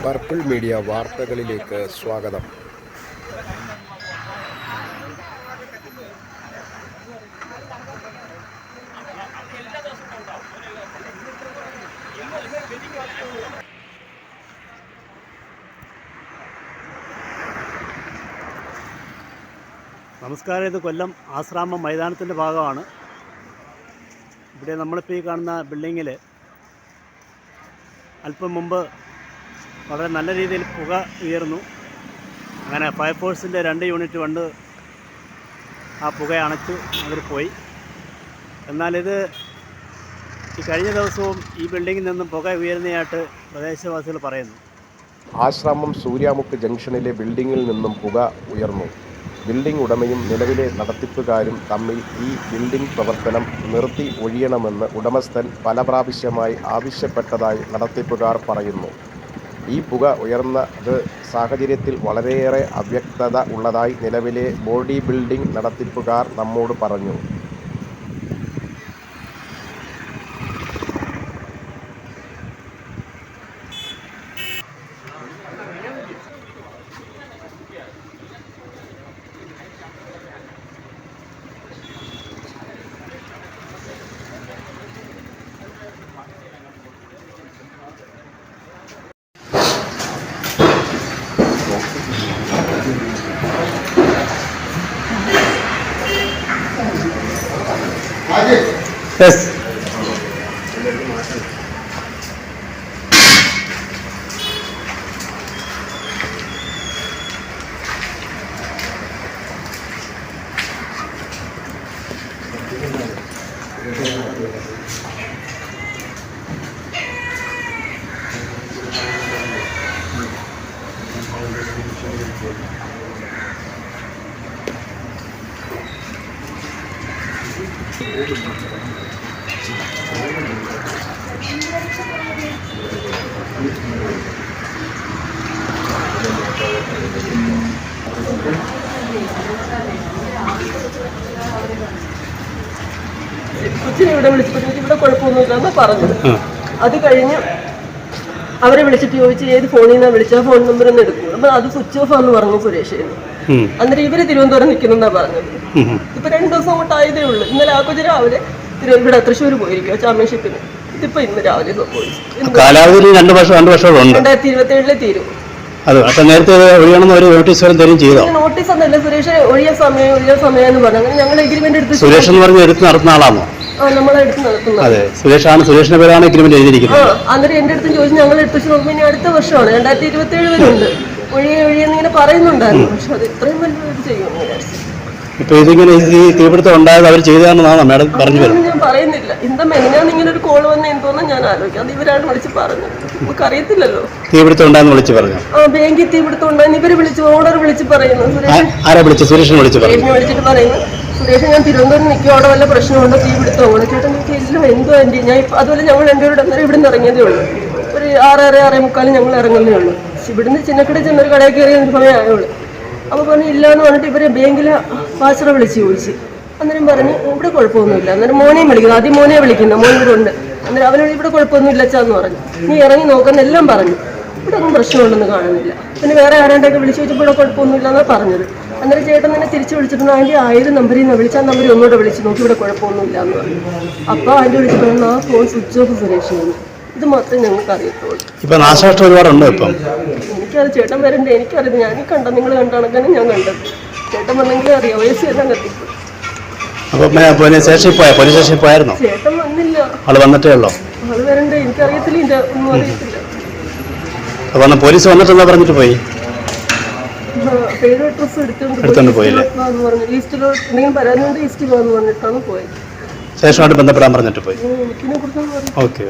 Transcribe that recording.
Purple media വാർത്തകളിലേക്ക് സ്വാഗതം. നമസ്കാരം. ഇത് കൊല്ലം ആശ്രാമം മൈതാനത്തിൻ്റെ ഭാഗമാണ്. ഇവിടെ നമ്മളിപ്പോൾ ഈ കാണുന്ന ബിൽഡിങ്ങിൽ അല്പം മുമ്പ് വളരെ നല്ല രീതിയിൽ പുക ഉയർന്നു. അങ്ങനെ ഫയർഫോഴ്സിൻ്റെ 2 യൂണിറ്റ് കൊണ്ട് ആ പുക അണച്ചു അവർ പോയി. എന്നാൽ ഇത് ഈ കഴിഞ്ഞ ദിവസവും ഈ ബിൽഡിങ്ങിൽ നിന്നും പുക ഉയർന്നതായിട്ട് പ്രദേശവാസികൾ പറയുന്നു. ആശ്രാമം സൂര്യാമുക്ക് ജംഗ്ഷനിലെ ബിൽഡിങ്ങിൽ നിന്നും പുക ഉയർന്നു. ബിൽഡിംഗ് ഉടമയും നിലവിലെ നടത്തിപ്പുകാരും തമ്മിൽ ഈ ബിൽഡിംഗ് പ്രവർത്തനം നിർത്തി ഒഴിയണമെന്ന് ഉടമസ്ഥൻ പല പ്രാവശ്യമായി ആവശ്യപ്പെട്ടതായി നടത്തിപ്പുകാർ പറയുന്നു. ഈ പുക ഉയർന്നത് സാഹചര്യത്തിൽ വളരെയേറെ അവ്യക്തത ഉള്ളതായി നിലവിലെ ബോഡി ബിൽഡിംഗ് നടത്തിപ്പുകാർ നമ്മോട് പറഞ്ഞു. Yes. കൊച്ചിനെ ഇവിടെ വിളിച്ചപ്പോൾ ഇവിടെ കുഴപ്പമൊന്നുമില്ലെന്ന് പറഞ്ഞത്. അത് കഴിഞ്ഞ് അവരെ വിളിച്ചിട്ട് ചോദിച്ചു ഏത് ഫോണിൽ നിന്നാണ് വിളിച്ചാൽ ഫോൺ നമ്പർ ഒന്ന് എടുക്കും. അപ്പൊ അത് സ്വിച്ച് ഓഫ് ആണെന്ന് പറഞ്ഞു സുരേഷ്. അന്നേരം ഇവര് തിരുവനന്തപുരം നിൽക്കുന്നെന്നാ പറഞ്ഞത്. ഇപ്പൊ 2 ദിവസം അങ്ങോട്ട് ആയതേ ഉള്ളൂ. ഇന്നലെ ആ കൊച്ചു രാവിലെ ഇവിടെ തൃശ്ശൂർ പോയിരിക്കും ചാമ്പ്യൻഷിപ്പിന്. ഇതിപ്പോ ഇന്ന് രാവിലെ സംഭവിച്ചു. 2027 തീരും. നോട്ടീസ് ഒന്നല്ല സുരേഷ് ഒഴിയ സമയം എന്ന് പറഞ്ഞു. അങ്ങനെ ഞങ്ങൾ എഗ്രിമെന്റ് എടുത്ത് സുരേഷ് എന്ന് പറഞ്ഞ് എടുത്ത് നടത്തുന്ന ആളാണോ? നമ്മളെടുത്ത് നടത്തുന്നത്. സുരേഷിന്റെ പേരാണ് എഗ്രിമെന്റ് എഴുതിയിരിക്കുന്നത്. അന്നേരം എന്റെ അടുത്ത് ചോദിച്ചു. ഞങ്ങൾ എടുത്ത് വെച്ച് നോക്കുമ്പോൾ ഇനി അടുത്ത വർഷമാണ് 2027 വരെ ഉണ്ട്. ഒഴിയെന്നിങ്ങനെ പറയുന്നുണ്ടായിരുന്നു. പക്ഷെ അത് ഇത്രയും വലിയ ചെയ്യുമെന്ന് വിചാരിച്ചു. ഇപ്പൊ ഇതിങ്ങനെ ഈ തീപിടുത്തം ഉണ്ടായത് അവർ ചെയ്തതാണെന്നാണ് മാഡം പറഞ്ഞു വരുന്നത്. ഞാൻ പറയുന്നില്ല. എന്താ മെനിഞ്ഞാന്ന് ഇങ്ങനെ ഒരു കോൾ വന്ന് എന്തോന്നും ഞാൻ ആലോചിക്കാം. അത് ഇവരാണ് വിളിച്ച് പറഞ്ഞത്. നമുക്ക് അറിയത്തില്ലല്ലോ തീപിടുത്തം ഉണ്ടായെന്ന് വിളിച്ച് പറഞ്ഞു. ബാങ്കിൽ തീപിടുത്തം ഉണ്ടായെന്ന് ഇവര് വിളിച്ച് ഓർഡർ വിളിച്ച് പറയുന്നു. സുരേഷിനെ വിളിച്ചിട്ട് പറയുന്നു സുരേഷ് ഞാൻ തിരുവനന്തപുരം നിൽക്കും, അവിടെ വല്ല പ്രശ്നമുണ്ടോ തീപിടുത്തമാണ് ചേട്ടൻ. എനിക്ക് ഇല്ല എന്തോ എൻ്റെ ഞാൻ അതുപോലെ ഞങ്ങൾ രണ്ടുപേരുടെ അന്നേരം ഇവിടെ നിന്ന് ഇറങ്ങിയതേ ഉള്ളൂ. ഒരു 6:30 ഞങ്ങൾ ഇറങ്ങുന്നേ ഉള്ളൂ. ഇവിടുന്ന് ചിന്നക്കട ചെന്നൊരു കടയിൽ കയറിയ സമയം ആയുള്ളൂ. അപ്പോൾ പറഞ്ഞു ഇല്ലയെന്ന് പറഞ്ഞിട്ട് ഇവരെ ബാങ്കിലെ പാച്ചറ വിളിച്ച് ചോദിച്ചു. അന്നേരം പറഞ്ഞ് ഇവിടെ കുഴപ്പമൊന്നുമില്ല. അന്നേരം മോനെയും വിളിക്കുന്നു. ആദ്യം മോനെ വിളിക്കുന്നു. മോൻ ഇവിടെ ഉണ്ട്. അന്നേരം അവനോട് ഇവിടെ കുഴപ്പമൊന്നുമില്ല അച്ഛാന്ന് പറഞ്ഞു. നീ ഇറങ്ങി നോക്കുന്ന എല്ലാം പറഞ്ഞു. ഇവിടെ ഒന്നും പ്രശ്നമുണ്ടെന്ന് കാണുന്നില്ല. പിന്നെ വേറെ ആരാണ്ടൊക്കെ വിളിച്ചു ചോദിച്ചപ്പോൾ ഇവിടെ കുഴപ്പമൊന്നുമില്ല എന്നാണ് പറഞ്ഞത്. അന്നേരം ചേട്ടൻ തന്നെ തിരിച്ച് വിളിച്ചിട്ടുണ്ട്. അതിൻ്റെ 1000 നമ്പറിൽ നിന്ന് വിളിച്ചാൽ നമ്പർ ഒന്നുകൂടെ വിളിച്ച് നോക്കി ഇവിടെ കുഴപ്പമൊന്നുമില്ല എന്ന് പറഞ്ഞു. അപ്പോൾ അതിൻ്റെ വിളിച്ചിട്ട് ആ ഫോൺ സ്വിച്ച് ഓഫ് സുരേഷ്. ഇത് മാത്രമേ ഞങ്ങൾക്ക് അറിയത്തുള്ളൂ. ഇപ്പൊ നാശനഷ്ടം ഒരുപാടുണ്ടോ? ഇപ്പം എനിക്കത് ചേട്ടൻ വരണ്ടേ എനിക്കറിയാം. ഞാൻ കണ്ട നിങ്ങൾ കണ്ടാണെങ്കിലും ഞാൻ കണ്ടത്. ചേട്ടൻ വന്നെങ്കിലും അറിയാം. വയസ്സ് എല്ലാം കത്തിപ്പോയി. പോലീസ് സ്റ്റേഷനിൽ പോയായിരുന്നോ? ചേട്ടൻ വന്നില്ല. ആള് വന്നിട്ടേ ഉള്ളോ? ആള് വരണ്ടേ എനിക്കറിയത്തില്ല. ഇതിന്റെ ഒന്നും അറിയത്തില്ല. പോലീസ് വന്നിട്ടെന്താ പറഞ്ഞിട്ട് പോയി? പേര് അഡ്രസ് എടുത്തോണ്ട് പോയില്ലേ പറഞ്ഞു. ലിസ്റ്റിലോ എന്തെങ്കിലും പരാതി ലിസ്റ്റിൽ വന്ന് പറഞ്ഞിട്ടാണ് പോയത്. സ്റ്റേഷനുമായിട്ട് ബന്ധപ്പെടാൻ പറഞ്ഞിട്ട് പോയി. എനിക്കിനെ കുറിച്ചൊന്നും ഓക്കെ.